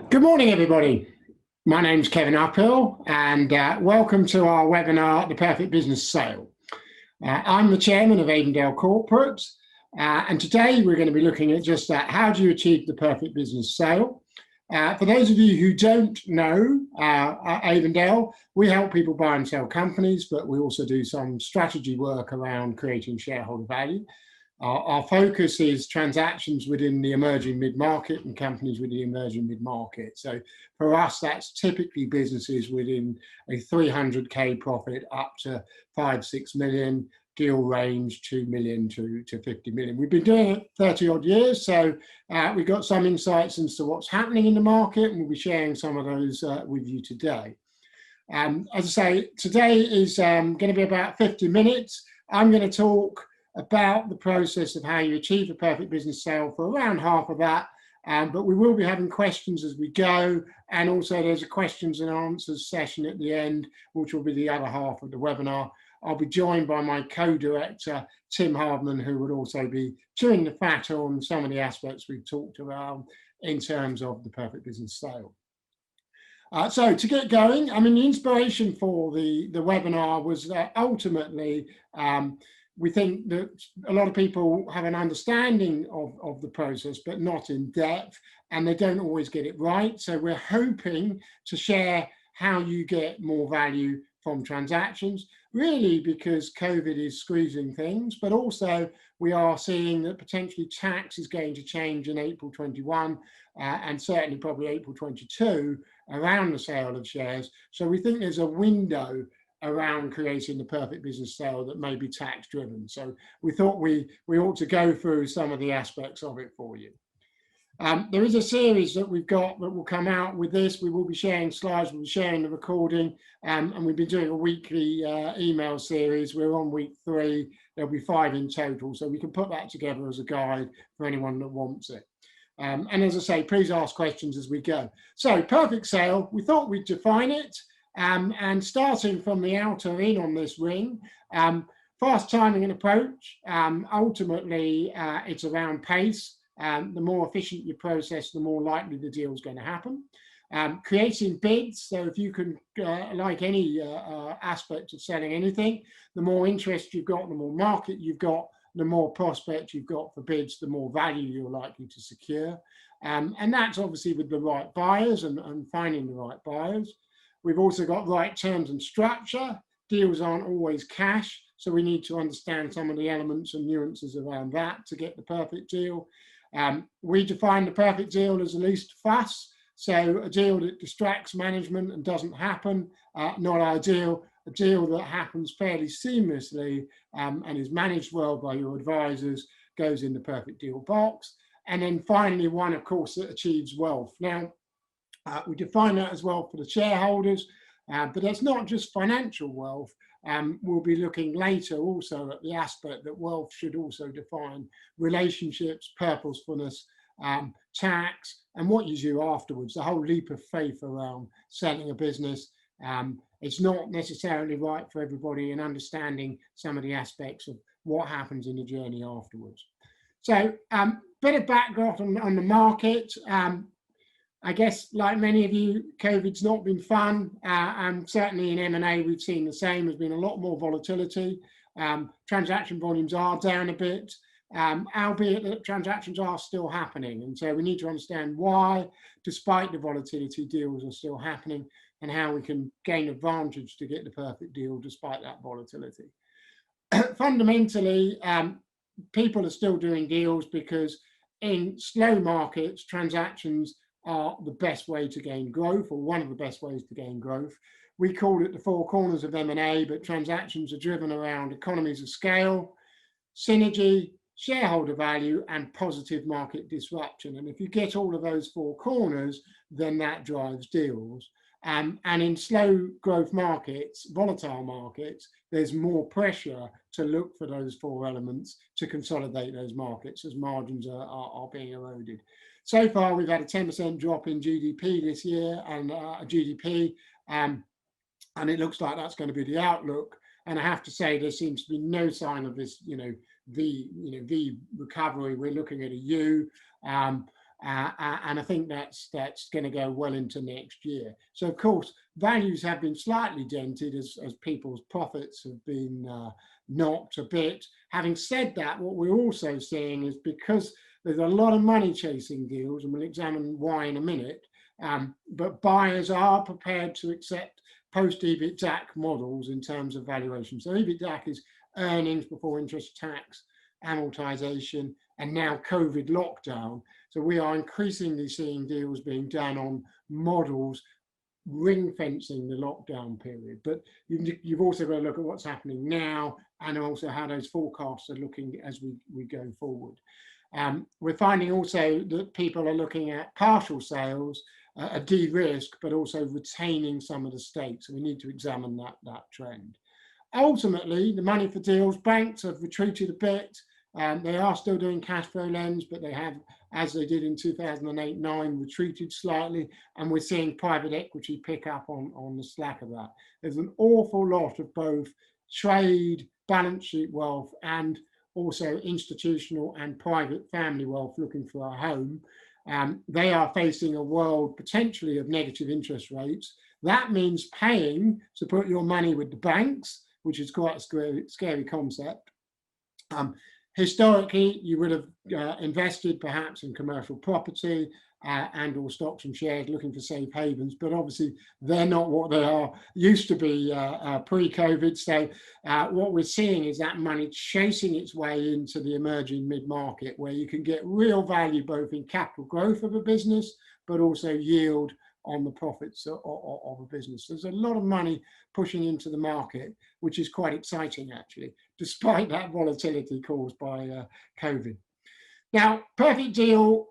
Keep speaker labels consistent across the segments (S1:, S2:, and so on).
S1: Good morning, everybody. My name's Kevin Uphill, and welcome to our webinar, The Perfect Business Sale. I'm the chairman of Avondale Corporate, and today we're going to be looking at just that. How do you achieve the perfect business sale? For those of you who don't know, at Avondale, we help people buy and sell companies, but we also do some strategy work around creating shareholder value. Our focus is transactions within the emerging mid-market and companies within the emerging mid-market. So for us, that's typically businesses within a 300k profit up to 5-6 million, deal range 2 million to 50 million. We've been doing it 30 odd years, so we've got some insights into what's happening in the market, and we'll be sharing some of those with you today. As I say, today is going to be about 50 minutes. I'm going to talk about the process of how you achieve a perfect business sale for around half of that, but we will be having questions as we go, and also there's a questions and answers session at the end, which will be the other half of the webinar. I'll be joined by my co-director, Tim Hardman, who will also be chewing the fat on some of the aspects we've talked about in terms of the perfect business sale. So to get going, I mean, the inspiration for the webinar was that ultimately, we think that a lot of people have an understanding of the process, but not in depth, and they don't always get it right. So we're hoping to share how you get more value from transactions, really because COVID is squeezing things, but also we are seeing that potentially tax is going to change in April 21 and certainly probably April 22 around the sale of shares. So we think there's a window around creating the perfect business sale that may be tax driven. So we thought we ought to go through some of the aspects of it for you. There is a series that we've got that will come out with this. We will be sharing slides, we'll be sharing the recording, and we've been doing a weekly email series. We're on week 3, there'll be 5 in total, so we can put that together as a guide for anyone that wants it. And as I say, please ask questions as we go. So perfect sale, we thought we'd define it. And starting from the outer in on this ring, fast timing and approach, ultimately it's around pace. The more efficient you process, the more likely the deal is going to happen. Creating bids, so if you can, like any aspect of selling anything, the more interest you've got, the more market you've got, the more prospect you've got for bids, the more value you're likely to secure. And that's obviously with the right buyers and finding the right buyers. We've also got right terms and structure. Deals aren't always cash, so we need to understand some of the elements and nuances around that to get the perfect deal. We define the perfect deal as the least fuss, so a deal that distracts management and doesn't happen, not ideal. A deal that happens fairly seamlessly and is managed well by your advisors goes in the perfect deal box. And then finally, one, of course, that achieves wealth. Now, we define that as well for the shareholders, but that's not just financial wealth. We'll be looking later also at the aspect that wealth should also define relationships, purposefulness, tax, and what you do afterwards, the whole leap of faith around selling a business. It's not necessarily right for everybody, and understanding some of the aspects of what happens in the journey afterwards. So bit of background on the market. I guess, like many of you, COVID's not been fun, and certainly in M&A we've seen the same. There's been a lot more volatility. Transaction volumes are down a bit, albeit that transactions are still happening, and so we need to understand why, despite the volatility, deals are still happening, and how we can gain advantage to get the perfect deal despite that volatility. Fundamentally, people are still doing deals because in slow markets, transactions are the best way to gain growth, or one of the best ways to gain growth. We call it the 4 corners of M&A, but transactions are driven around economies of scale, synergy, shareholder value, and positive market disruption. And if you get all of those 4 corners, then that drives deals. And in slow growth markets, volatile markets, there's more pressure to look for those 4 elements to consolidate those markets as margins are being eroded. So far, we've had a 10% drop in GDP this year, and and it looks like that's going to be the outlook. And I have to say, there seems to be no sign of this, V recovery. We're looking at a U, and I think that's going to go well into next year. So of course, values have been slightly dented as people's profits have been knocked a bit. Having said that, what we're also seeing is, because there's a lot of money chasing deals, and we'll examine why in a minute, but buyers are prepared to accept post-EBITDA models in terms of valuation. So EBITDA is earnings before interest, tax, amortization, and now COVID lockdown. So we are increasingly seeing deals being done on models ring fencing the lockdown period. But you've also got to look at what's happening now, and also how those forecasts are looking as we go forward. We're finding also that people are looking at partial sales, a de-risk, but also retaining some of the stakes. So we need to examine that trend. Ultimately, the money for deals, banks have retreated a bit. They are still doing cash flow lens, but they have, as they did in 2008-9, retreated slightly, and we're seeing private equity pick up on the slack of that. There's an awful lot of both trade, balance sheet wealth, and also institutional and private family wealth looking for a home. They are facing a world potentially of negative interest rates. That means paying to put your money with the banks, which is quite a scary concept. Historically, you would have invested perhaps in commercial property and or stocks and shares, looking for safe havens, but obviously they're not what they are used to be pre-COVID. So what we're seeing is that money chasing its way into the emerging mid-market, where you can get real value both in capital growth of a business, but also yield on the profits of a business. There's a lot of money pushing into the market, which is quite exciting actually, despite that volatility caused by COVID. Now, Perfect Deal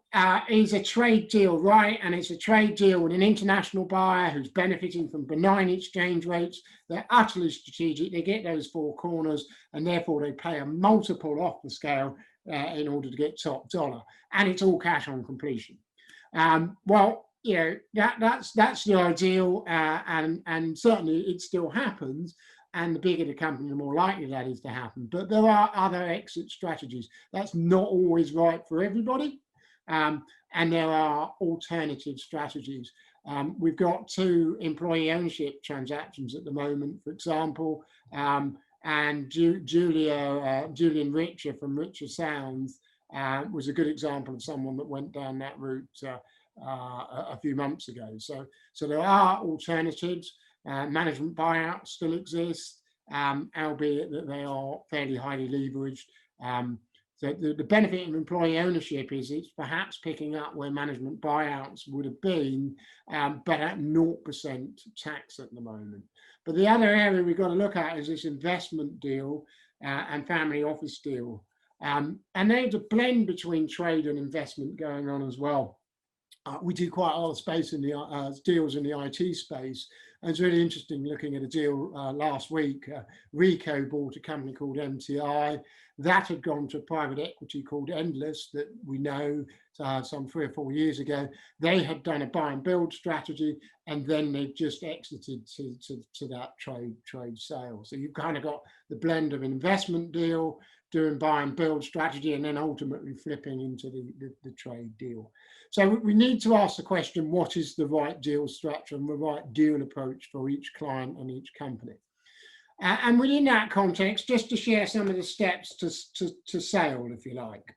S1: is a trade deal, right? And it's a trade deal with an international buyer who's benefiting from benign exchange rates. They're utterly strategic. They get those four corners, and therefore they pay a multiple off the scale in order to get top dollar. And it's all cash on completion. Well, you know, that's the ideal, and certainly it still happens. And the bigger the company, the more likely that is to happen. But there are other exit strategies. That's not always right for everybody. And there are alternative strategies. We've got 2 employee ownership transactions at the moment, for example. And Julian Richer from Richer Sounds was a good example of someone that went down that route a few months ago. So there are alternatives. Management buyouts still exist, albeit that they are fairly highly leveraged. So the benefit of employee ownership is it's perhaps picking up where management buyouts would have been, but at 0% tax at the moment. But the other area we've got to look at is this investment deal and family office deal. And there's a blend between trade and investment going on as well. We do quite a lot of space in the deals in the IT space. And it's really interesting looking at a deal last week. Ricoh bought a company called MTI. That had gone to private equity called Endless, that we know some 3 or 4 years ago. They had done a buy and build strategy, and then they've just exited to that trade sale. So you've kind of got the blend of an investment deal, doing buy and build strategy, and then ultimately flipping into the trade deal. So we need to ask the question, what is the right deal structure and the right deal approach for each client and each company? And within that context, just to share some of the steps to sale, if you like.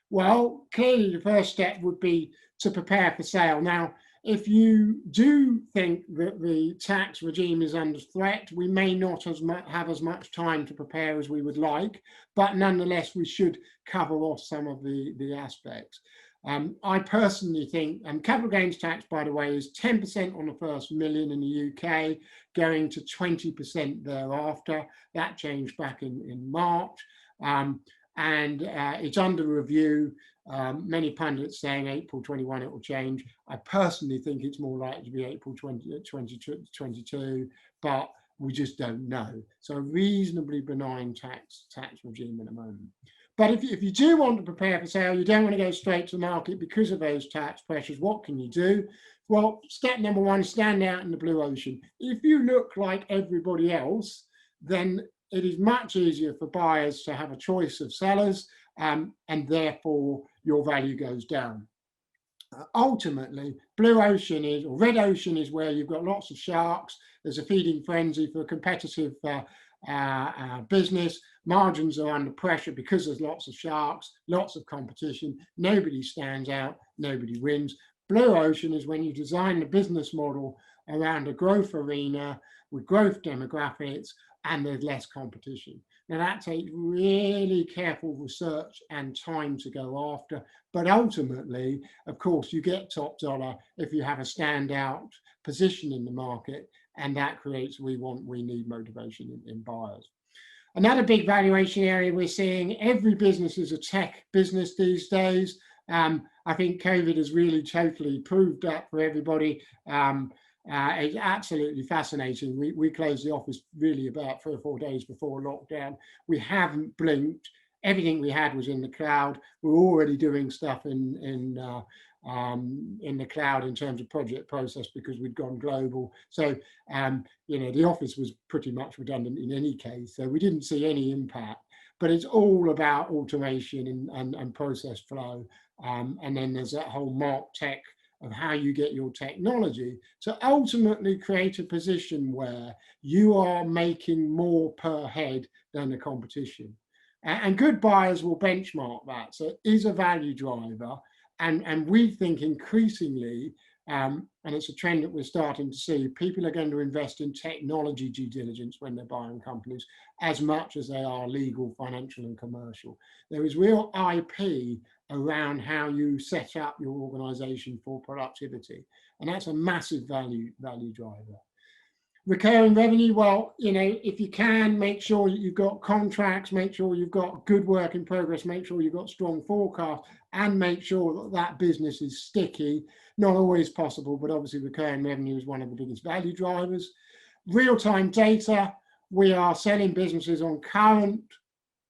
S1: Well, clearly the first step would be to prepare for sale. Now, if you do think that the tax regime is under threat, we may not have as much time to prepare as we would like, but nonetheless, we should cover off some of the aspects. I personally think, capital gains tax, by the way, is 10% on the first million in the UK, going to 20% thereafter. That changed back in March. And it's under review. Many pundits saying April 21 it will change. I personally think it's more likely to be April 2022, but we just don't know. So a reasonably benign tax regime at the moment. But if you do want to prepare for sale, you don't want to go straight to the market because of those tax pressures, what can you do? Well, step number 1, stand out in the blue ocean. If you look like everybody else, then it is much easier for buyers to have a choice of sellers, and therefore your value goes down. Ultimately, blue ocean is, or red ocean is, where you've got lots of sharks. There's a feeding frenzy for competitive business. Margins are under pressure because there's lots of sharks, lots of competition. Nobody stands out, nobody wins. Blue ocean is when you design the business model around a growth arena with growth demographics and there's less competition. Now that takes really careful research and time to go after, but ultimately, of course, you get top dollar if you have a standout position in the market, and that creates we need motivation in buyers. Another big valuation area we're seeing, every business is a tech business these days. I think COVID has really totally proved that for everybody. It's absolutely fascinating. We closed the office really about 3 or 4 days before lockdown. We haven't blinked. Everything we had was in the cloud. We're already doing stuff in the cloud in terms of project process because we'd gone global. So, the office was pretty much redundant in any case. So we didn't see any impact, but it's all about automation and process flow. And then there's that whole MarTech of how you get your technology to ultimately create a position where you are making more per head than the competition. And good buyers will benchmark that. So it is a value driver. And we think increasingly, and it's a trend that we're starting to see, people are going to invest in technology due diligence when they're buying companies as much as they are legal, financial, and commercial. There is real IP around how you set up your organization for productivity. And that's a massive value driver. Recurring revenue, well, if you can, make sure you've got contracts, make sure you've got good work in progress, make sure you've got strong forecast, and make sure that that business is sticky. Not always possible, but obviously recurring revenue is one of the biggest value drivers. Real-time data, we are selling businesses on current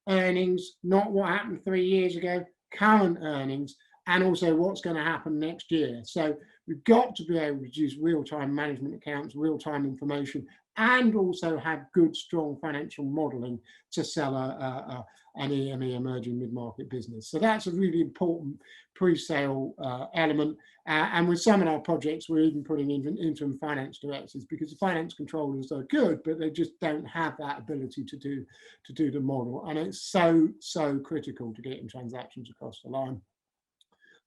S1: earnings, not what happened 3 years ago, current earnings, and also what's going to happen next year. So we've got to be able to use real-time management accounts, real-time information, and also have good, strong financial modeling to sell an EME, emerging mid-market business. So that's a really important pre-sale element. And with some of our projects, we're even putting in interim finance directors because the finance controllers are good, but they just don't have that ability to do the model. And it's so critical to getting transactions across the line.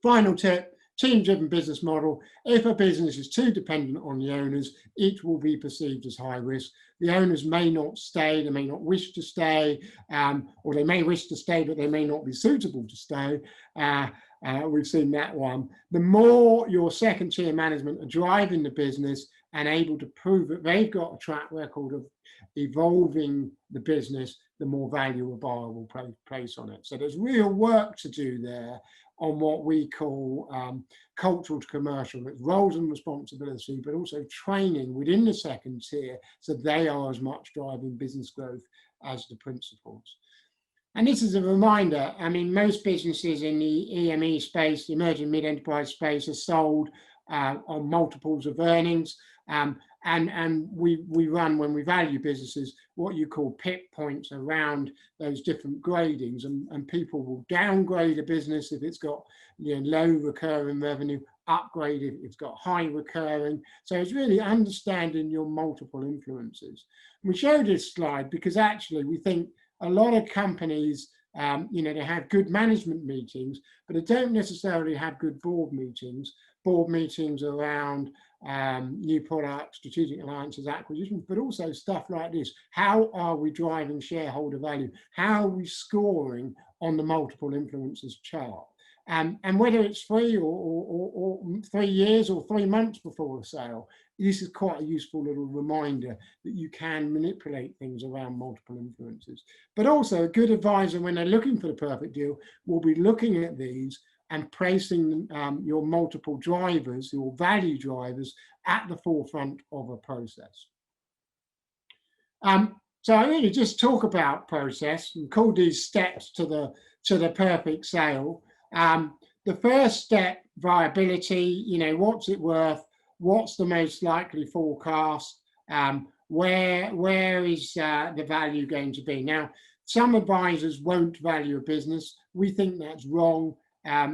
S1: Final tip, team-driven business model. If a business is too dependent on the owners, it will be perceived as high risk. The owners may not stay, they may not wish to stay, or they may wish to stay, but they may not be suitable to stay. We've seen that one. The more your second-tier management are driving the business and able to prove that they've got a track record of evolving the business, the more value a buyer will place on it. So there's real work to do there on what we call cultural to commercial. It's roles and responsibility, but also training within the second tier so they are as much driving business growth as the principals. And this is a reminder, I mean, most businesses in the EME space, the emerging mid-enterprise space, are sold on multiples of earnings. And we run, when we value businesses, what you call PIP points around those different gradings, and people will downgrade a business if it's got low recurring revenue, upgrade if it's got high recurring. So it's really understanding your multiple influences. We show this slide because actually we think a lot of companies, they have good management meetings, but they don't necessarily have good board meetings around new products, strategic alliances, acquisitions, but also stuff like this. How are we driving shareholder value? How are we scoring on the multiple influences chart? And whether it's 3 or 3 years or 3 months before a sale, this is quite a useful little reminder that you can manipulate things around multiple influences. But also a good advisor, when they're looking for the perfect deal, will be looking at these and placing your multiple drivers, your value drivers, at the forefront of a process. So I really just talk about process and call these steps to the perfect sale. The first step, viability, what's it worth? What's the most likely forecast? Where is the value going to be? Now, some advisors won't value a business. We think that's wrong.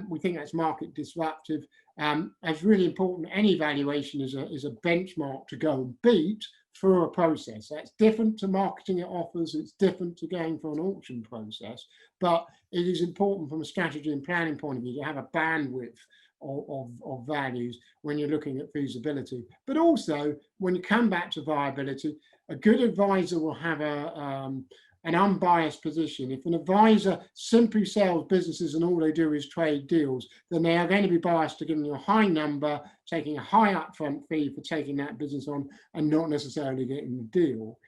S1: we think that's market disruptive. It's really important. Any valuation is a benchmark to go and beat through a process. That's different to marketing at offers. It's different to going for an auction process. But it is important from a strategy and planning point of view to have a bandwidth of values when you're looking at feasibility. But also, when you come back to viability, a good advisor will have an unbiased position. If an advisor simply sells businesses and all they do is trade deals, then they are going to be biased to giving you a high number, taking a high upfront fee for taking that business on, and not necessarily getting the deal.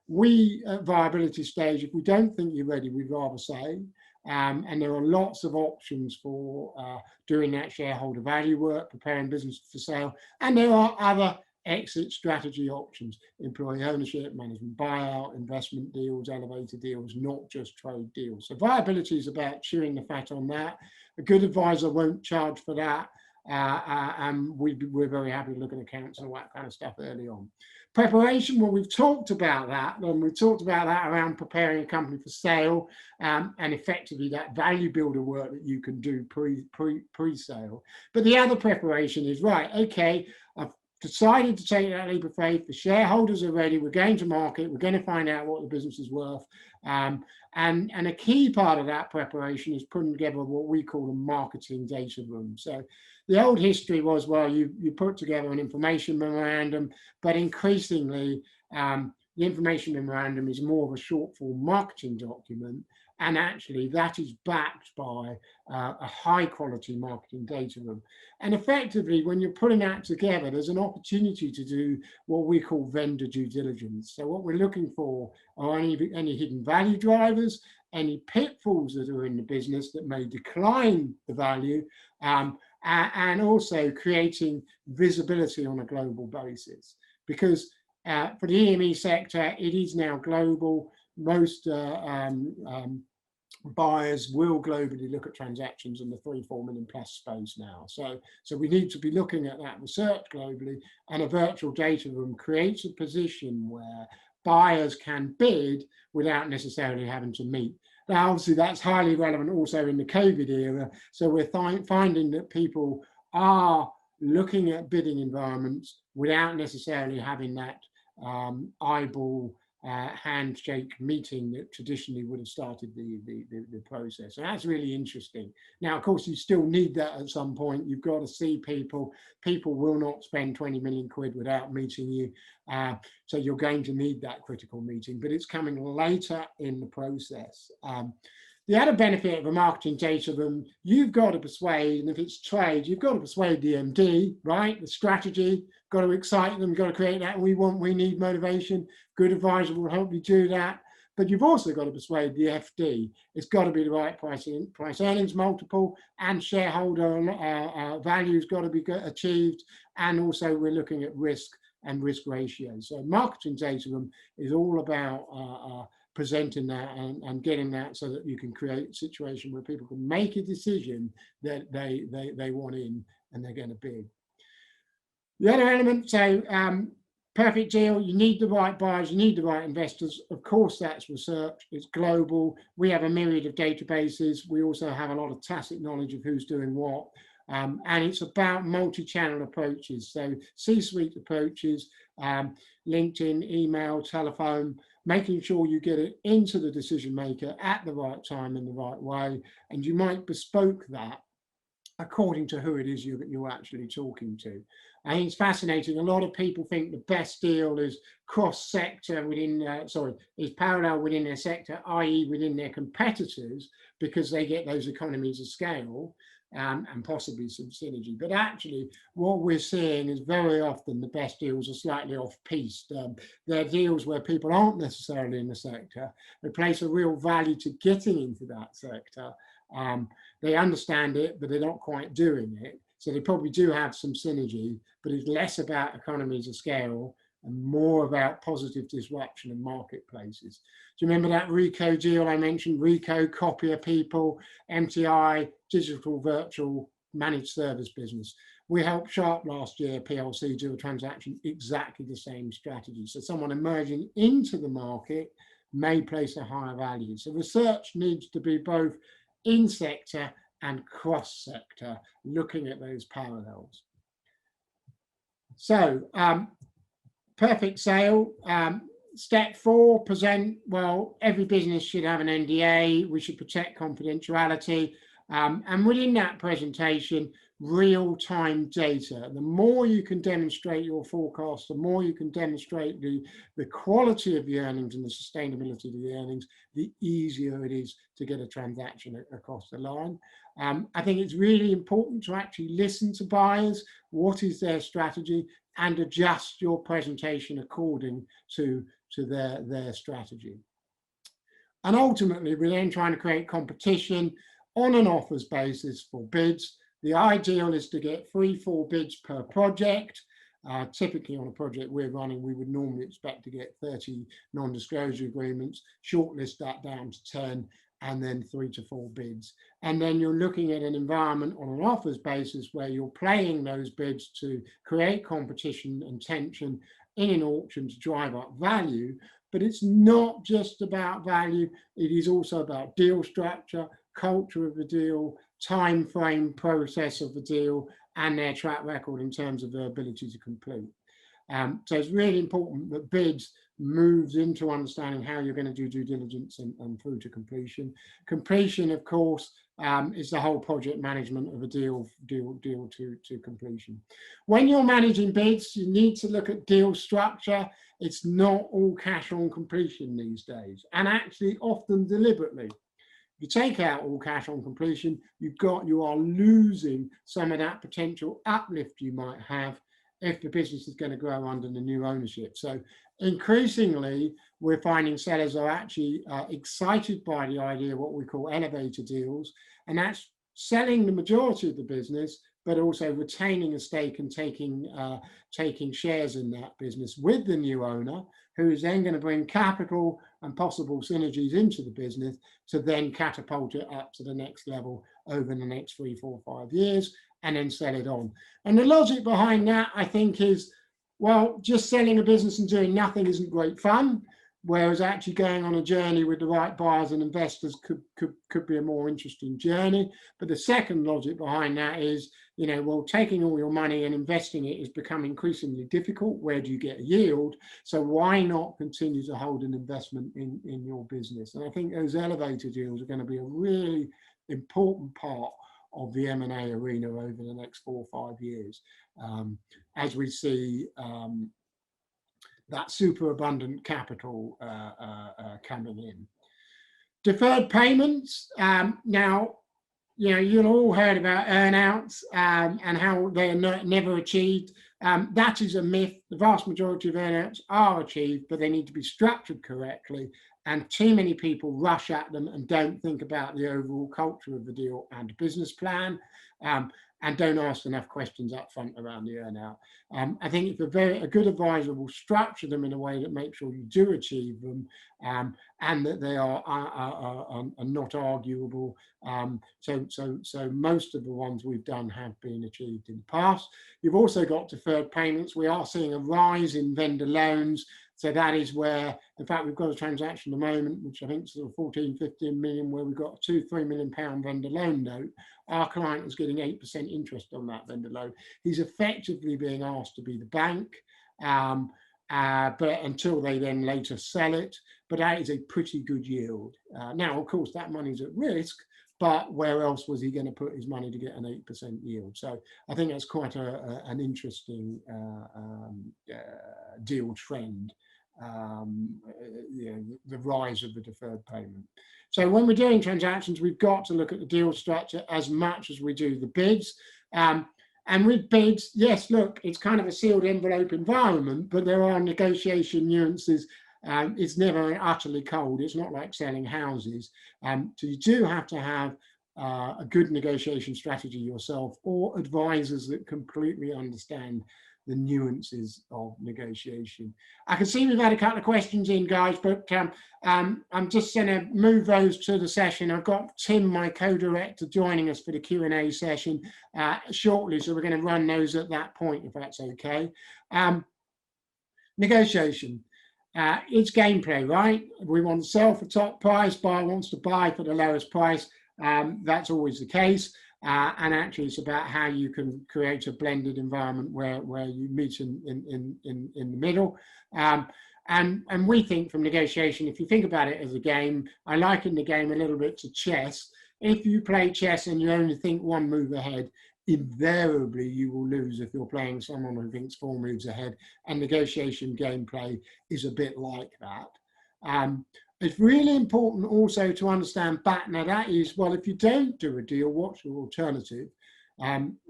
S1: We at viability stage, if we don't think you're ready, we'd rather say. And there are lots of options for doing that shareholder value work, preparing business for sale, and there are other exit strategy options: employee ownership, management buyout, investment deals, elevator deals, not just trade deals. So viability is about chewing the fat on that. A good advisor won't charge for that, and we're very happy to look at accounts and all that kind of stuff early on. Preparation, well, we've talked about that, and we've talked about that around preparing a company for sale, and effectively that value builder work that you can do pre-sale. But the other preparation is, right, okay, I've decided to take that leap of faith. The shareholders are ready. We're going to market. We're going to find out what the business is worth. And a key part of that preparation is putting together what we call a marketing data room. So the old history was, well, you put together an information memorandum, but increasingly the information memorandum is more of a short form marketing document. And actually that is backed by a high quality marketing data room. And effectively, when you're putting that together, there's an opportunity to do what we call vendor due diligence. So what we're looking for are any hidden value drivers, any pitfalls that are in the business that may decline the value, and also creating visibility on a global basis. Because for the EME sector, it is now global. Most buyers will globally look at transactions in the 3-4 million plus space now. So we need to be looking at that research globally, and a virtual data room creates a position where buyers can bid without necessarily having to meet. Now, obviously, that's highly relevant also in the COVID era. So we're finding that people are looking at bidding environments without necessarily having that eyeball handshake meeting that traditionally would have started the process. And that's really interesting. Now, of course, you still need that at some point. You've got to see people. People will not spend 20 million quid without meeting you. So you're going to need that critical meeting, but it's coming later in the process. The other benefit of a marketing data room, you've got to persuade, and if it's trade, you've got to persuade the MD, right? The strategy, got to excite them, got to create that. We need motivation. Good advisor will help you do that. But you've also got to persuade the FD. It's got to be the right price earnings multiple, and shareholder value's got to be achieved. And also we're looking at risk and risk ratios. So marketing data room is all about presenting that and getting that so that you can create a situation where people can make a decision that they want in and they're going to bid. The other element, so perfect deal, you need the right buyers, you need the right investors. Of course, that's research, it's global. We have a myriad of databases. We also have a lot of tacit knowledge of who's doing what. And it's about multi-channel approaches. So C-suite approaches, LinkedIn, email, telephone, making sure you get it into the decision maker at the right time in the right way. And you might bespoke that according to who it is you're actually talking to. I think it's fascinating. A lot of people think the best deal is cross-sector within, is parallel within their sector, i.e. within their competitors, because they get those economies of scale and possibly some synergy. But actually, what we're seeing is very often the best deals are slightly off-piste. They're deals where people aren't necessarily in the sector. They place a real value to getting into that sector. They understand it, but they're not quite doing it. So they probably do have some synergy, but it's less about economies of scale and more about positive disruption in marketplaces. Do you remember that Rico deal I mentioned? Rico, Copier People, MTI, digital virtual managed service business. We helped Sharp last year, PLC, do a transaction, exactly the same strategy. So someone emerging into the market may place a higher value. So research needs to be both in sector and cross-sector, looking at those parallels. So, perfect sale. Step 4, present, well, every business should have an NDA. We should protect confidentiality. And within that presentation, real-time data. The more you can demonstrate your forecast, the more you can demonstrate the quality of the earnings and the sustainability of the earnings, the easier it is to get a transaction across the line. I think it's really important to actually listen to buyers. What is their strategy? And adjust your presentation according to their strategy. And ultimately, we're then trying to create competition on an offers basis for bids. The ideal is to get 3-4 bids per project. Typically on a project we're running, we would normally expect to get 30 non-disclosure agreements, shortlist that down to 10, and then 3 to 4 bids. And then you're looking at an environment on an offers basis where you're playing those bids to create competition and tension in an auction to drive up value. But it's not just about value, it is also about deal structure, culture of the deal, time frame, process of the deal, and their track record in terms of their ability to complete. So it's really important that bids moves into understanding how you're going to do due diligence and through to completion. Completion, of course, is the whole project management of a deal to completion. When you're managing bids, you need to look at deal structure. It's not all cash on completion these days, and actually often deliberately. If you take out all cash on completion, you are losing some of that potential uplift you might have if the business is going to grow under the new ownership. So increasingly, we're finding sellers are actually excited by the idea of what we call elevator deals, and that's selling the majority of the business, but also retaining a stake and taking shares in that business with the new owner, who is then going to bring capital and possible synergies into the business to then catapult it up to the next level over the next 3, 4, 5 years, and then sell it on. And the logic behind that, I think, is, well, just selling a business and doing nothing isn't great fun, whereas actually going on a journey with the right buyers and investors could be a more interesting journey. But the second logic behind that is, you know, well, taking all your money and investing it has become increasingly difficult. Where do you get a yield? So why not continue to hold an investment in your business? And I think those elevator deals are going to be a really important part of the M&A arena over the next 4 or 5 years, as we see that super abundant capital coming in. Deferred payments. Now, you know, you've all heard about earnouts and how they are never achieved. That is a myth. The vast majority of earnouts are achieved, but they need to be structured correctly. And too many people rush at them and don't think about the overall culture of the deal and business plan, and don't ask enough questions up front around the earnout. I think if a good advisor will structure them in a way that makes sure you do achieve them, and that they are not arguable. So most of the ones we've done have been achieved in the past. You've also got deferred payments. We are seeing a rise in vendor loans. So that is where, in fact, we've got a transaction at the moment, which I think is sort of 14, 15 million, where we've got a £2-3 million vendor loan note. Our client is getting 8% interest on that vendor loan. He's effectively being asked to be the bank, but until they then later sell it. But that is a pretty good yield. Now, of course, that money's at risk, but where else was he going to put his money to get an 8% yield? So I think that's quite an interesting deal trend, you know, the rise of the deferred payment. So when we're doing transactions, we've got to look at the deal structure as much as we do the bids. And with bids, yes, look, it's kind of a sealed envelope environment, but there are negotiation nuances. It's never utterly cold. It's not like selling houses. So you do have to have a good negotiation strategy yourself, or advisors that completely understand the nuances of negotiation. I can see we've had a couple of questions in, guys, but I'm just going to move those to the session. I've got Tim, my co-director, joining us for the Q&A session shortly, so we're going to run those at that point, if that's okay. Negotiation. It's gameplay, right? We want to sell for top price, buyer wants to buy for the lowest price. That's always the case. And actually, it's about how you can create a blended environment where you meet in the middle. And we think from negotiation, if you think about it as a game, I liken the game a little bit to chess. If you play chess and you only think one move ahead, invariably you will lose if you're playing someone who thinks 4 moves ahead. And negotiation gameplay is a bit like that. It's really important also to understand back. Now that is, well, if you don't do a deal, what's your alternative?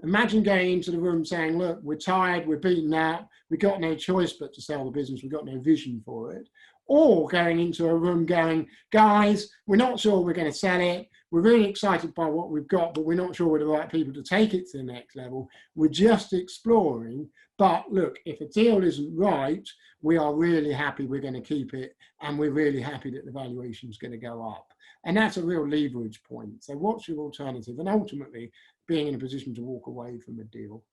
S1: Imagine going into the room saying, look, we're tired, we're beaten out, we've got no choice but to sell the business, we've got no vision for it. Or going into a room going, guys, we're not sure we're going to sell it, we're really excited by what we've got, but we're not sure we're the right people to take it to the next level. We're just exploring, but look, if a deal isn't right, we are really happy we're going to keep it, and we're really happy that the valuation is going to go up. And that's a real leverage point. So what's your alternative? And ultimately, being in a position to walk away from a deal.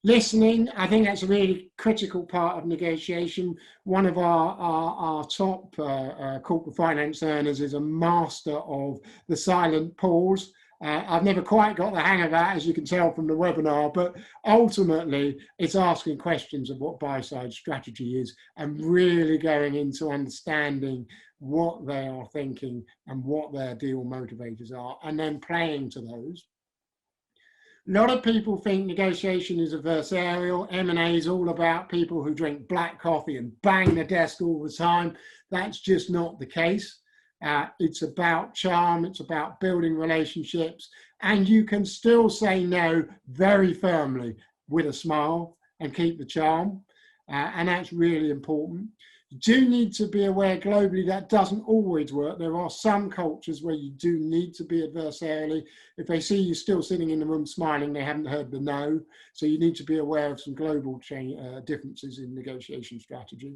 S1: Listening, I think that's a really critical part of negotiation. One of our top corporate finance earners is a master of the silent pause. I've never quite got the hang of that, as you can tell from the webinar, but ultimately it's asking questions of what buy-side strategy is and really going into understanding what they are thinking and what their deal motivators are, and then playing to those. A lot of people think negotiation is adversarial. M&A is all about people who drink black coffee and bang the desk all the time. That's just not the case. It's about charm, it's about building relationships, and you can still say no very firmly with a smile and keep the charm, and that's really important. You do need to be aware globally that doesn't always work. There are some cultures where you do need to be adversarially. If they see you still sitting in the room smiling, they haven't heard the no. So you need to be aware of some global differences in negotiation strategy.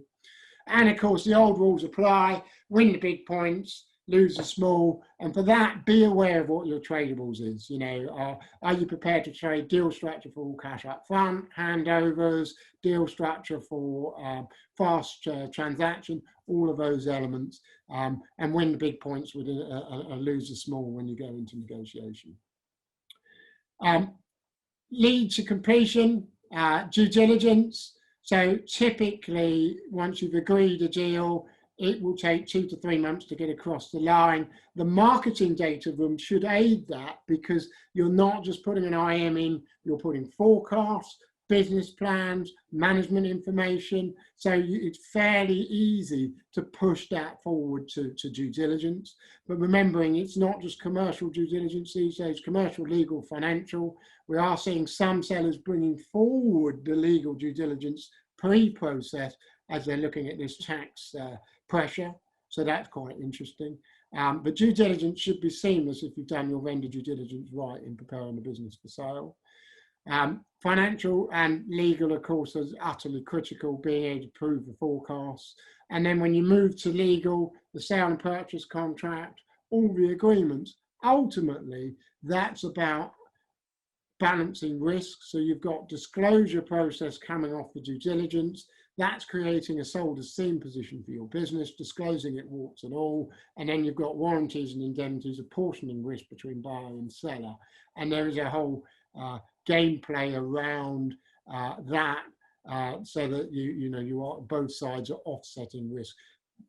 S1: And of course, the old rules apply: win the big points, lose the small, and for that, be aware of what your tradables is. You know, are you prepared to trade deal structure for all cash up front, handovers, deal structure for fast transaction, all of those elements, and win the big points with lose the small when you go into negotiation. Lead to completion, due diligence. So typically, once you've agreed a deal, it will take 2 to 3 months to get across the line. The marketing data room should aid that, because you're not just putting an IM in, you're putting forecasts, business plans, management information. So it's fairly easy to push that forward to due diligence. But remembering, it's not just commercial due diligence these days, commercial, legal, financial. We are seeing some sellers bringing forward the legal due diligence pre-process as they're looking at this tax pressure. So that's quite interesting. But due diligence should be seamless if you've done your vendor due diligence right in preparing the business for sale. Financial and legal, of course, is utterly critical, being able to prove the forecasts. And then when you move to legal, the sale and purchase contract, all the agreements, ultimately, that's about balancing risks. So you've got disclosure process coming off the due diligence. That's creating a sold as seen position for your business, disclosing it warts and all. And then you've got warranties and indemnities, apportioning risk between buyer and seller. And there is a whole gameplay around that, so that you are, both sides are offsetting risk.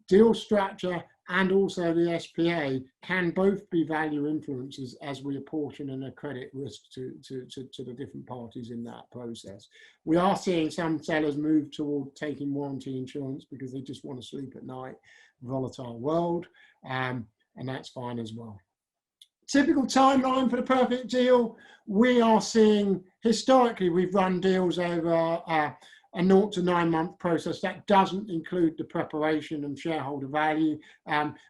S1: Deal structure and also the SPA can both be value influences as we apportion and accredit risk to the different parties in that process. We are seeing some sellers move toward taking warranty insurance because they just want to sleep at night. Volatile world, and that's fine as well. Typical timeline for the perfect deal. We are seeing, historically, we've run deals over a 0 to 9 month process. That doesn't include the preparation and shareholder value.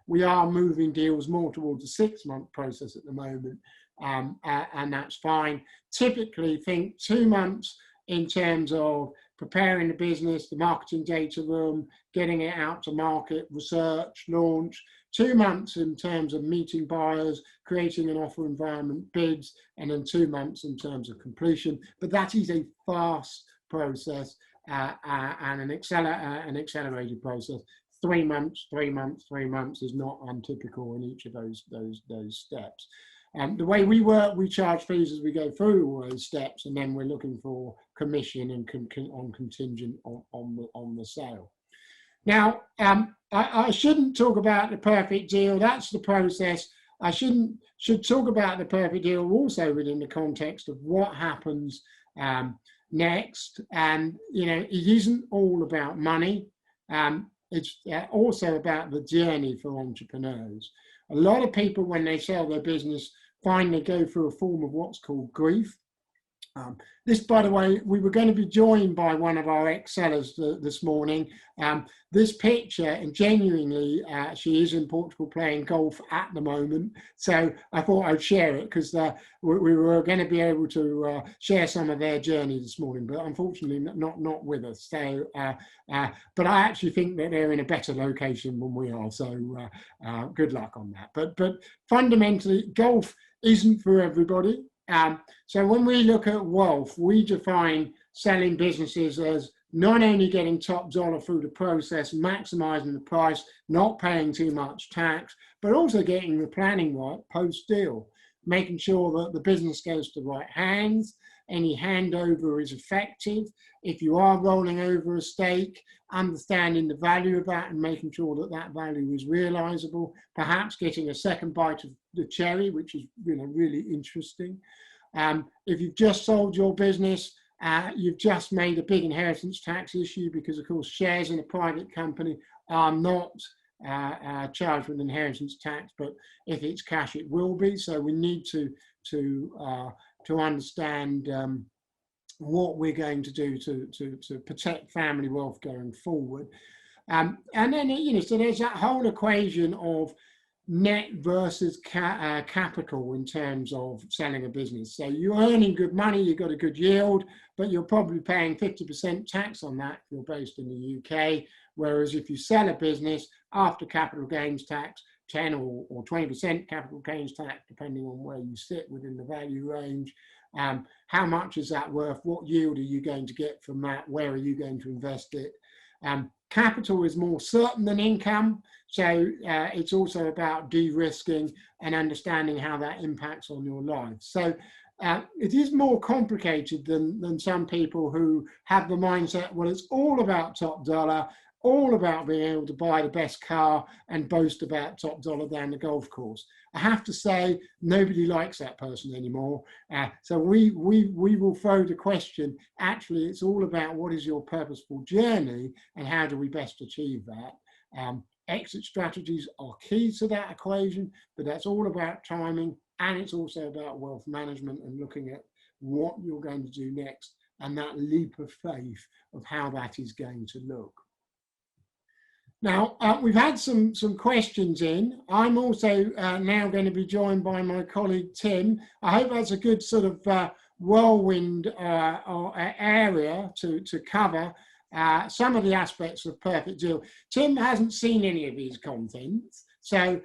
S1: We are moving deals more towards a 6 month process at the moment, and that's fine. Typically, think 2 months in terms of preparing the business, the marketing data room, getting it out to market, research, launch. 2 months in terms of meeting buyers, creating an offer environment, bids, and then 2 months in terms of completion. But that is a fast process and an accelerated process. 3 months, 3 months, 3 months is not untypical in each of those steps. The way we work, we charge fees as we go through all those steps, and then we're looking for commission and on contingent on the sale. Now, I shouldn't talk about the perfect deal. That's the process. I should talk about the perfect deal also within the context of what happens next. And it isn't all about money. It's also about the journey for entrepreneurs. A lot of people, when they sell their business, find they go through a form of what's called grief. This, by the way, we were going to be joined by one of our ex-sellers this morning. This picture, and genuinely, she is in Portugal playing golf at the moment. So I thought I'd share it because we were going to be able to share some of their journey this morning, but unfortunately not with us. So, but I actually think that they're in a better location than we are. So good luck on that. But fundamentally, golf isn't for everybody. So when we look at wealth, we define selling businesses as not only getting top dollar through the process, maximizing the price, not paying too much tax, but also getting the planning right post-deal, making sure that the business goes to the right hands, any handover is effective. If you are rolling over a stake, understanding the value of that and making sure that that value is realizable, perhaps getting a second bite of the cherry, which is really interesting. If you've just sold your business, you've just made a big inheritance tax issue because, of course, shares in a private company are not charged with inheritance tax, but if it's cash, it will be. So we need to understand what we're going to do to protect family wealth going forward. And then, so there's that whole equation of net versus capital in terms of selling a business. So you're earning good money, you've got a good yield, but you're probably paying 50% tax on that if you're based in the UK. Whereas if you sell a business after capital gains tax, 10 or 20% capital gains tax, depending on where you sit within the value range. How much is that worth? What yield are you going to get from that? Where are you going to invest it? Capital is more certain than income, so it's also about de-risking and understanding how that impacts on your life. So it is more complicated than some people who have the mindset, well, it's all about top dollar, all about being able to buy the best car and boast about top dollar down the golf course. I have to say, nobody likes that person anymore. So we will throw the question, actually, it's all about what is your purposeful journey and how do we best achieve that. Exit strategies are key to that equation, but that's all about timing, and it's also about wealth management and looking at what you're going to do next and that leap of faith of how that is going to look. Now, we've had some questions in. I'm also now going to be joined by my colleague, Tim. I hope that's a good sort of whirlwind area to cover some of the aspects of Perfect Deal. Tim hasn't seen any of these contents, so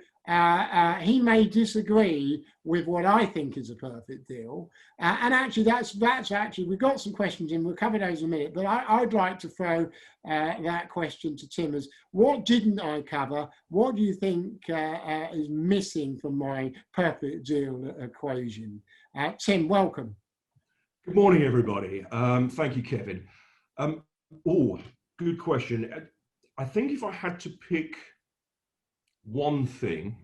S1: he may disagree with what I think is a perfect deal. And actually, that's actually, we've got some questions in, we'll cover those in a minute, but I'd like to throw that question to Tim as, what didn't I cover? What do you think is missing from my perfect deal equation? Tim, welcome.
S2: Good morning, everybody. Thank you, Kevin. Good question. I think if I had to pick one thing,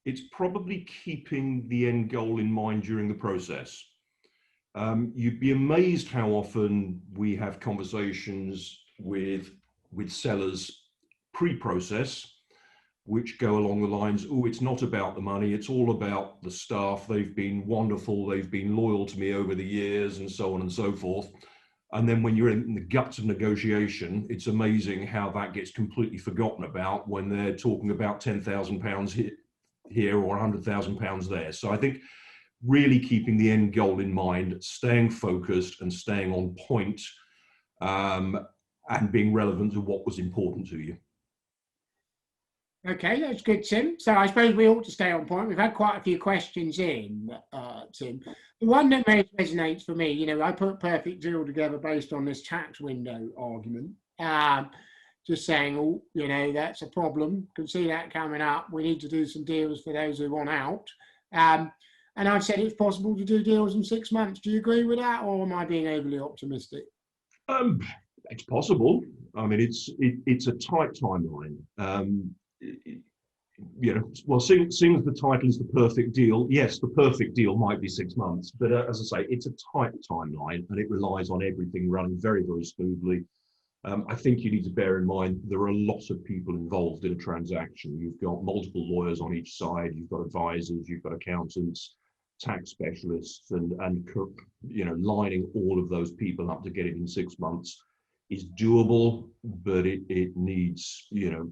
S2: it's probably keeping the end goal in mind during the process. You'd be amazed how often we have conversations with sellers pre-process, which go along the lines, oh, it's not about the money, it's all about the staff, they've been wonderful, they've been loyal to me over the years, and so on and so forth. And then when you're in the guts of negotiation, it's amazing how that gets completely forgotten about when they're talking about £10,000 here or £100,000 there. So I think really keeping the end goal in mind, staying focused and staying on point, and being relevant to what was important to you.
S1: Okay, that's good, Tim. So I suppose we ought to stay on point. We've had quite a few questions in, Tim. The one that most resonates for me, I put Perfect Deal together based on this tax window argument. just saying, oh, you know, that's a problem, can see that coming up, we need to do some deals for those who want out. And I've said it's possible to do deals in 6 months. Do you agree with that, or am I being overly optimistic?
S2: It's possible. I mean, it's a tight timeline. You know, well, seeing as the title is The Perfect Deal, yes, the perfect deal might be 6 months, but as I say, it's a tight timeline, and it relies on everything running very, very smoothly. I think you need to bear in mind there are a lot of people involved in a transaction. You've got multiple lawyers on each side, you've got advisors, you've got accountants, tax specialists, and you know, lining all of those people up to get it in 6 months is doable, but it needs, you know,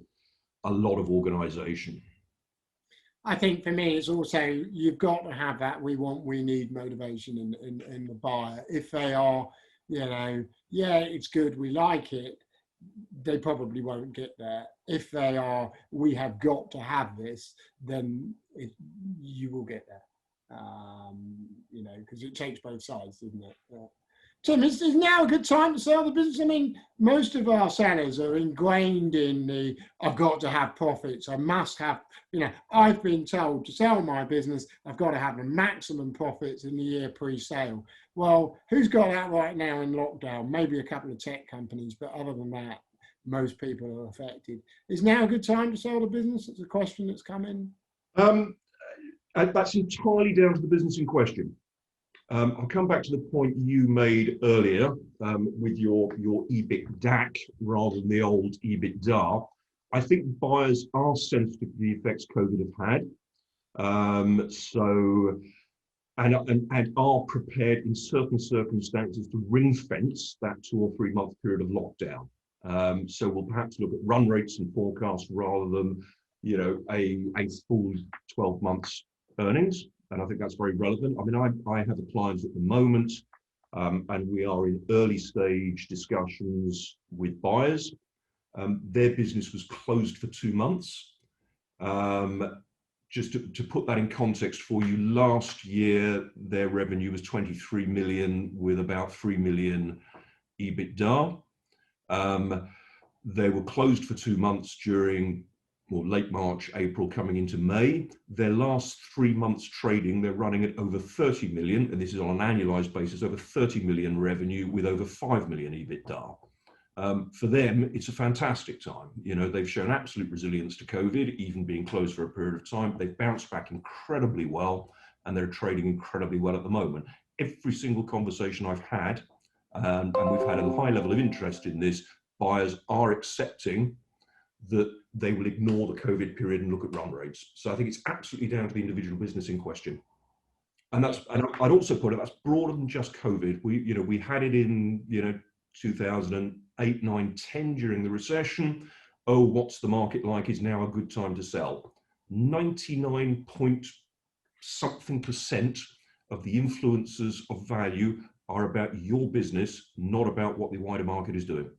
S2: a lot of organization.
S1: I think for me, it's also, you've got to have that we need motivation in the buyer. If they are, you know, yeah, it's good, we like it, they probably won't get there. If they are, we have got to have this, then you will get there. You know, because it takes both sides, doesn't it? Tim, is now a good time to sell the business? I mean, most of our sellers are ingrained in the, I've got to have profits, I must have, you know, I've been told to sell my business, I've got to have the maximum profits in the year pre-sale. Well, who's got that right now in lockdown? Maybe a couple of tech companies, but other than that, most people are affected. Is now a good time to sell the business? It's a question that's come in.
S2: That's entirely down to the business in question. I'll come back to the point you made earlier with your EBITDA rather than the old EBITDA. I think buyers are sensitive to the effects COVID have had, and are prepared in certain circumstances to ring fence that 2 or 3 month period of lockdown. So we'll perhaps look at run rates and forecasts rather than, you know, a full 12 months earnings. And I think that's very relevant. I mean, I have a client at the moment, and we are in early stage discussions with buyers. Their business was closed for 2 months. Just to put that in context for you, last year, their revenue was 23 million with about 3 million EBITDA. They were closed for 2 months during, well, late March, April, coming into May. Their last 3 months trading, they're running at over 30 million, and this is on an annualized basis, over 30 million revenue with over 5 million EBITDA. For them, it's a fantastic time. You know, they've shown absolute resilience to COVID, even being closed for a period of time. They've bounced back incredibly well, and they're trading incredibly well at the moment. Every single conversation I've had, and we've had a high level of interest in this, buyers are accepting that they will ignore the COVID period and look at run rates. So I think it's absolutely down to the individual business in question. And I'd also put it, that's broader than just COVID. We had it in, 2008, 9, 10 during the recession. Oh, what's the market like? Is now a good time to sell? 99 point something % of the influences of value are about your business, not about what the wider market is doing.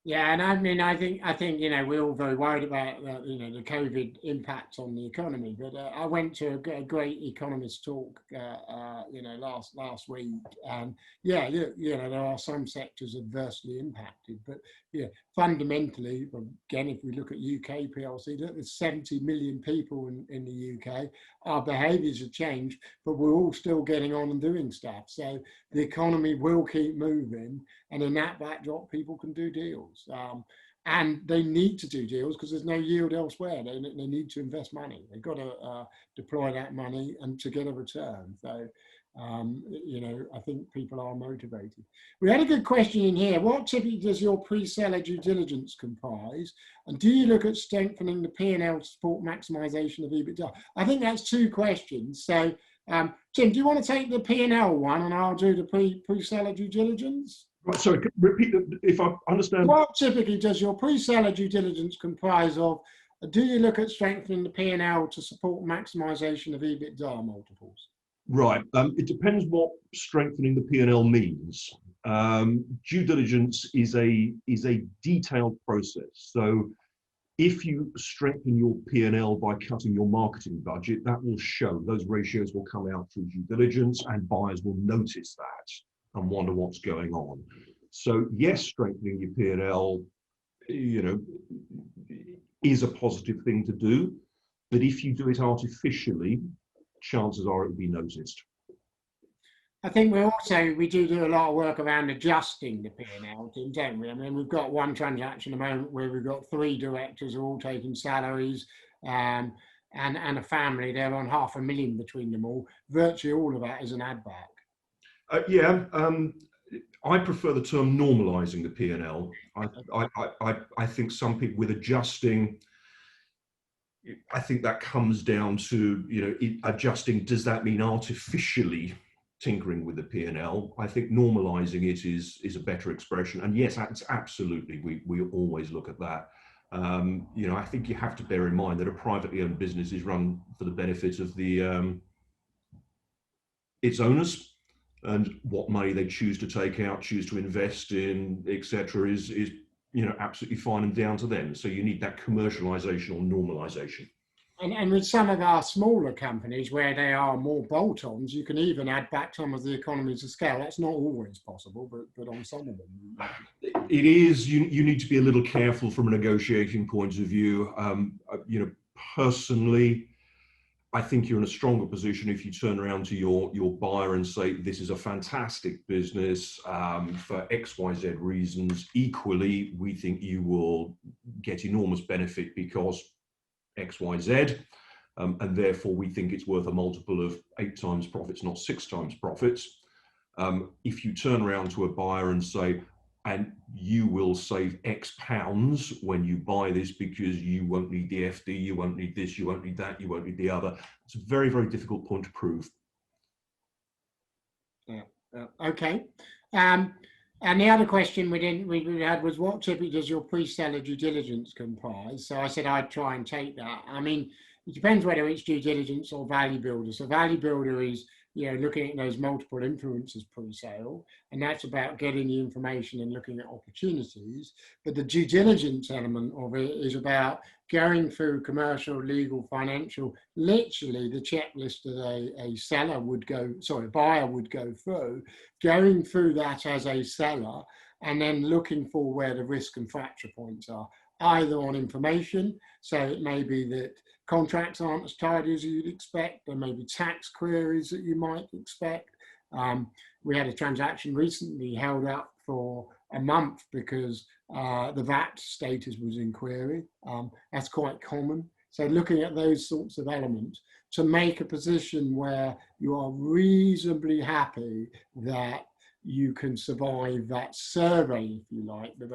S1: Yeah, and I mean, I think we're all very worried about the COVID impact on the economy. But I went to a great economist talk last week, and there are some sectors adversely impacted. But fundamentally, again, if we look at UK PLC, there's 70 million people in the UK. Our behaviours have changed, but we're all still getting on and doing stuff. So the economy will keep moving, and in that backdrop, people can do deals. And they need to do deals because there's no yield elsewhere. They need to invest money. They've got to deploy that money and to get a return. So, I think people are motivated. We had a good question in here. What typically does your pre-seller due diligence comprise? And do you look at strengthening the P&L to support maximisation of EBITDA? I think that's 2 questions. So, Tim, do you want to take the P&L one and I'll do the pre-seller due diligence?
S2: Right, sorry, repeat if I understand.
S1: What typically does your pre-seller due diligence comprise of? Do you look at strengthening the P&L to support maximisation of EBITDA multiples?
S2: Right, it depends what strengthening the P&L means. Due diligence is a detailed process. So if you strengthen your P&L by cutting your marketing budget, that will show, those ratios will come out through due diligence, and buyers will notice that and wonder what's going on. So yes, strengthening your P&L you know, is a positive thing to do. But if you do it artificially, chances are it will be noticed.
S1: I think we do a lot of work around adjusting the P&L, don't we? I mean, we've got one transaction at the moment where we've got 3 directors who are all taking salaries, and a family. They're on $500,000 between them all. Virtually all of that is an add back.
S2: I prefer the term normalising the P&L. I think some people with adjusting, I think that comes down to, you know, adjusting, does that mean artificially tinkering with the P&L? I think normalising it is a better expression. And yes, it's absolutely, we always look at that. You know, I think you have to bear in mind that a privately owned business is run for the benefit of its owners, and what money they choose to take out, choose to invest in, etc., is you know, absolutely fine and down to them. So you need that commercialization or normalization.
S1: And with some of our smaller companies where they are more bolt-ons, you can even add back some of the economies of scale. That's not always possible, but on some of them.
S2: It is. You need to be a little careful from a negotiating point of view. You know, personally, I think you're in a stronger position if you turn around to your buyer and say, this is a fantastic business for XYZ reasons. Equally, we think you will get enormous benefit because XYZ, and therefore we think it's worth a multiple of 8 times profits, not 6 times profits. If you turn around to a buyer and say, and you will save X pounds when you buy this because you won't need the FD, you won't need this, you won't need that, you won't need the other. It's a very, very difficult point to prove.
S1: Yeah. Okay. And the other question we had was, what typically does your pre-seller due diligence comprise? So I said I'd try and take that. I mean, it depends whether it's due diligence or value builder. So value builder is, you know, looking at those multiple influences pre-sale, and that's about getting the information and looking at opportunities. But the due diligence element of it is about going through commercial, legal, financial, literally the checklist that a buyer would go through, going through that as a seller, and then looking for where the risk and fracture points are, either on information. So it may be that contracts aren't as tidy as you'd expect. There may be tax queries that you might expect. We had a transaction recently held up for a month because the VAT status was in query. That's quite common. So looking at those sorts of elements to make a position where you are reasonably happy that you can survive that survey, if you like, that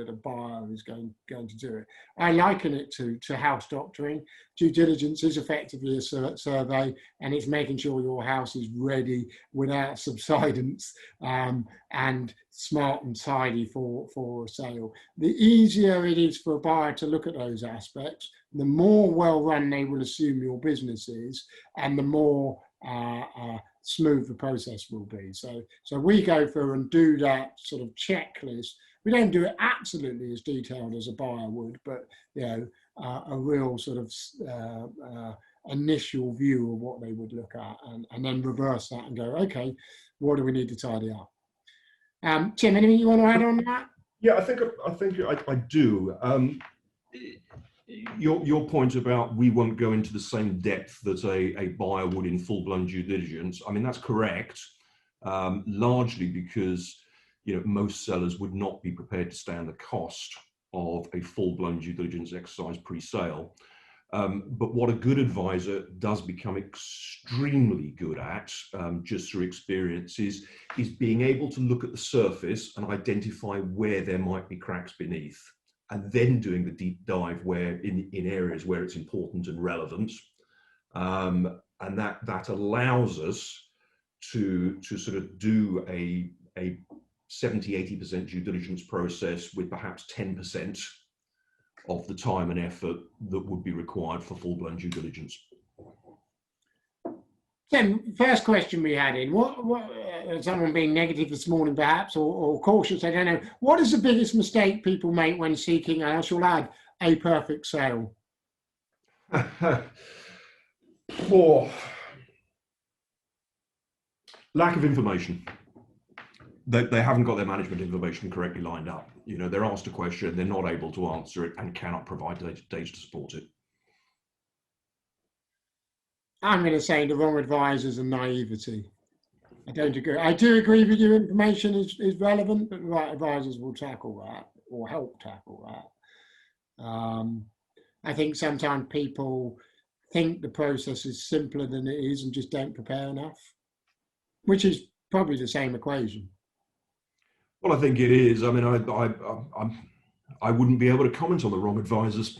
S1: a buyer is going to do it. I liken it to house doctoring. Due diligence is effectively a survey, and it's making sure your house is ready without subsidence, and smart and tidy for a sale. The easier it is for a buyer to look at those aspects, the more well run they will assume your business is, and the more smooth the process will be. So we go through and do that sort of checklist. We don't do it absolutely as detailed as a buyer would, but you know, a real sort of initial view of what they would look at, and then reverse that and go, okay, what do we need to tidy up? Tim, anything you want to add on that?
S2: Yeah, I think I do. Your point about we won't go into the same depth that a buyer would in full-blown due diligence, I mean, that's correct, largely because, you know, most sellers would not be prepared to stand the cost of a full-blown due diligence exercise pre-sale. But what a good advisor does become extremely good at, just through experience, is being able to look at the surface and identify where there might be cracks beneath, and then doing the deep dive where in areas where it's important and relevant. And that allows us to sort of do a 70-80% due diligence process with perhaps 10% of the time and effort that would be required for full-blown due diligence.
S1: Tim, first question we had in, what someone being negative this morning perhaps, or cautious, I don't know, what is the biggest mistake people make when seeking, and I shall add, a perfect sale?
S2: Lack of information. they haven't got their management information correctly lined up. You know, they're asked a question, they're not able to answer it and cannot provide data to support it.
S1: I'm going to say the wrong advisors and naivety. I don't agree. I do agree with you, information is relevant, but the right advisors will tackle that or help tackle that. I think sometimes people think the process is simpler than it is and just don't prepare enough, which is probably the same equation.
S2: Well, I think it is. I mean, I wouldn't be able to comment on the wrong advisors.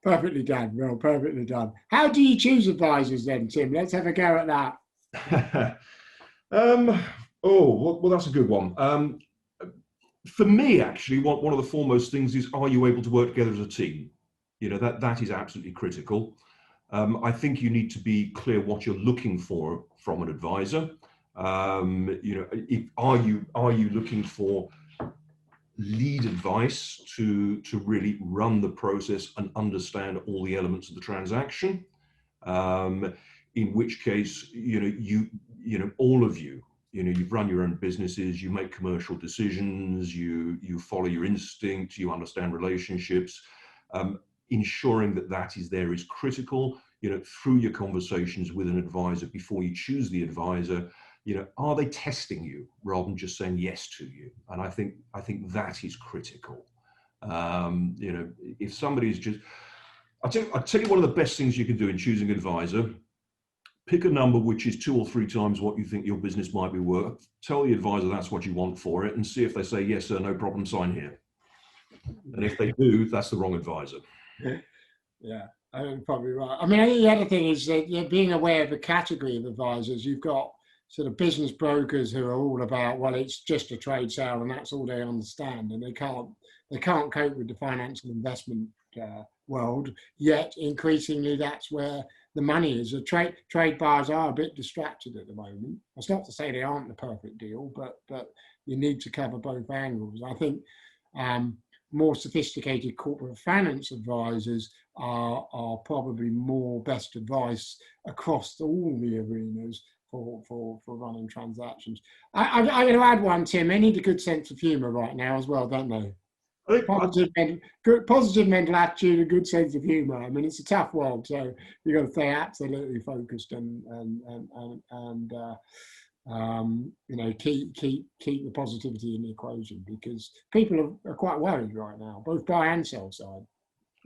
S1: Perfectly done. Well, perfectly done. How do you choose advisors then, Tim? Let's have a go at that.
S2: Well, that's a good one. For me, actually, one of the foremost things is, are you able to work together as a team? You know, that is absolutely critical. I think you need to be clear what you're looking for from an advisor. You know, are you looking for lead advice to really run the process and understand all the elements of the transaction? In which case, you know, all of you, you've run your own businesses, you make commercial decisions, you follow your instinct, you understand relationships. Ensuring that is there is critical. You know, through your conversations with an advisor before you choose the advisor, you know, are they testing you rather than just saying yes to you? And I think that is critical. You know, if somebody's just, I'll tell you one of the best things you can do in choosing an advisor. Pick a number which is 2 or 3 times what you think your business might be worth. Tell the advisor that's what you want for it, and see if they say yes, sir, no problem, sign here. And if they do, that's the wrong advisor.
S1: Yeah, I'm probably right. I mean, the other thing is that being aware of the category of advisors. You've got sort of business brokers who are all about, well, it's just a trade sale and that's all they understand, and they can't cope with the financial investment world. Yet increasingly, that's where the money is. The trade buyers are a bit distracted at the moment. That's not to say they aren't the perfect deal, but you need to cover both angles. I think more sophisticated corporate finance advisors are probably more best advice across all the arenas for running transactions. I'm going to add one, Tim. They need a good sense of humour right now as well, don't they? Positive mental attitude, a good sense of humour. I mean, it's a tough world, so you've got to stay absolutely focused and you know, keep the positivity in the equation, because people are quite worried right now, both buy and sell side.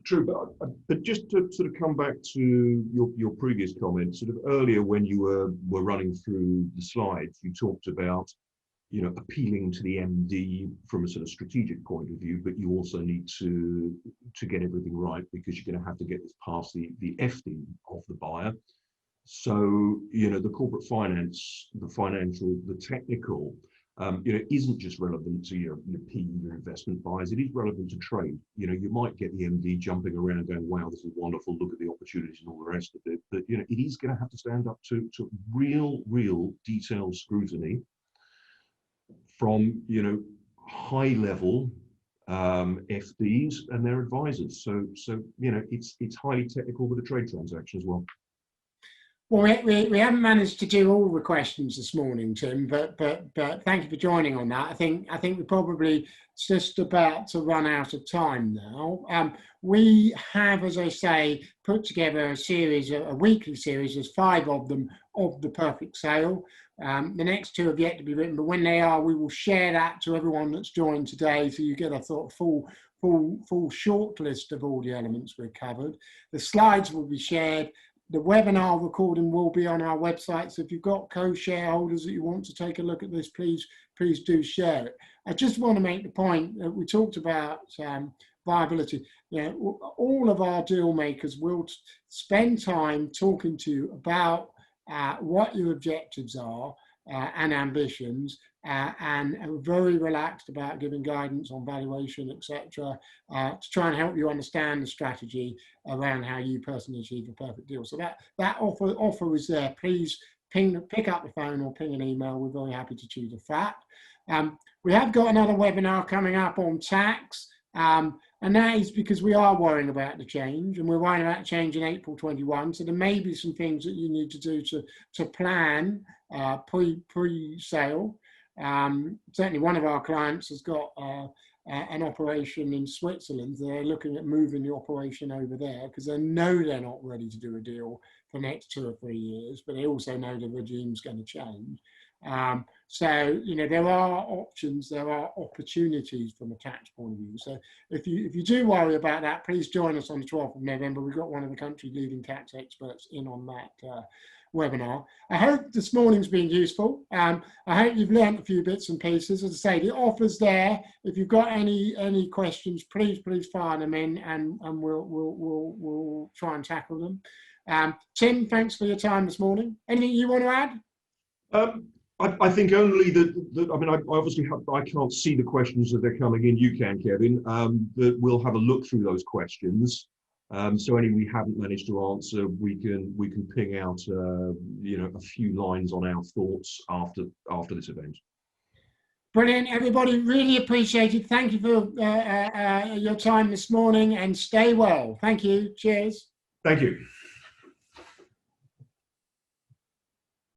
S2: True, but just to sort of come back to your previous comment, sort of earlier when you were running through the slides, you talked about, you know, appealing to the MD from a sort of strategic point of view, but you also need to get everything right, because you're going to have to get this past the FD of the buyer. So, you know, the corporate finance, the financial, the technical, you know, isn't just relevant to your PE, your investment buyers. It is relevant to trade. You know, you might get the MD jumping around going, wow, this is wonderful, look at the opportunities and all the rest of it. But, you know, it is going to have to stand up to real detailed scrutiny from, you know, high level FDs and their advisors. So, you know, it's highly technical with a trade transaction as well.
S1: Well, we haven't managed to do all the questions this morning, Tim, but thank you for joining on that. I think we're probably just about to run out of time now. We have, as I say, put together a weekly series. There's 5 of them, of the perfect sale. The next 2 have yet to be written, but when they are, we will share that to everyone that's joined today, so you get a sort of full short list of all the elements we've covered. The slides will be shared. The webinar recording will be on our website, so if you've got co-shareholders that you want to take a look at this, please do share it. I just want to make the point that we talked about viability. You know, all of our deal makers will spend time talking to you about what your objectives are and ambitions, and are very relaxed about giving guidance on valuation, etc., to try and help you understand the strategy around how you personally achieve a perfect deal. So that offer is there. Please pick up the phone or ping an email. We're very happy to choose a fact. We have got another webinar coming up on tax. And that is because we are worrying about the change, and we're worrying about change in April 21. So there may be some things that you need to do to plan pre-sale. Certainly one of our clients has got an operation in Switzerland. They're looking at moving the operation over there because they know they're not ready to do a deal for the next 2 or 3 years, but they also know the regime's going to change. So, you know, there are options, there are opportunities from a tax point of view. So if you do worry about that, please join us on the 12th of November. We've got one of the country's leading tax experts in on that webinar. I hope this morning's been useful. I hope you've learned a few bits and pieces. As I say, the offer's there. If you've got any questions, please fire them in, and we'll try and tackle them. Tim, thanks for your time this morning. Anything you want to add?
S2: I think only that I mean, I obviously I can't see the questions that they're coming in. You can, Kevin. That we'll have a look through those questions. So any we haven't managed to answer, we can ping out you know, a few lines on our thoughts after this event.
S1: Brilliant, everybody. Really appreciate it. Thank you for your time this morning, and stay well. Thank you. Cheers.
S2: Thank you.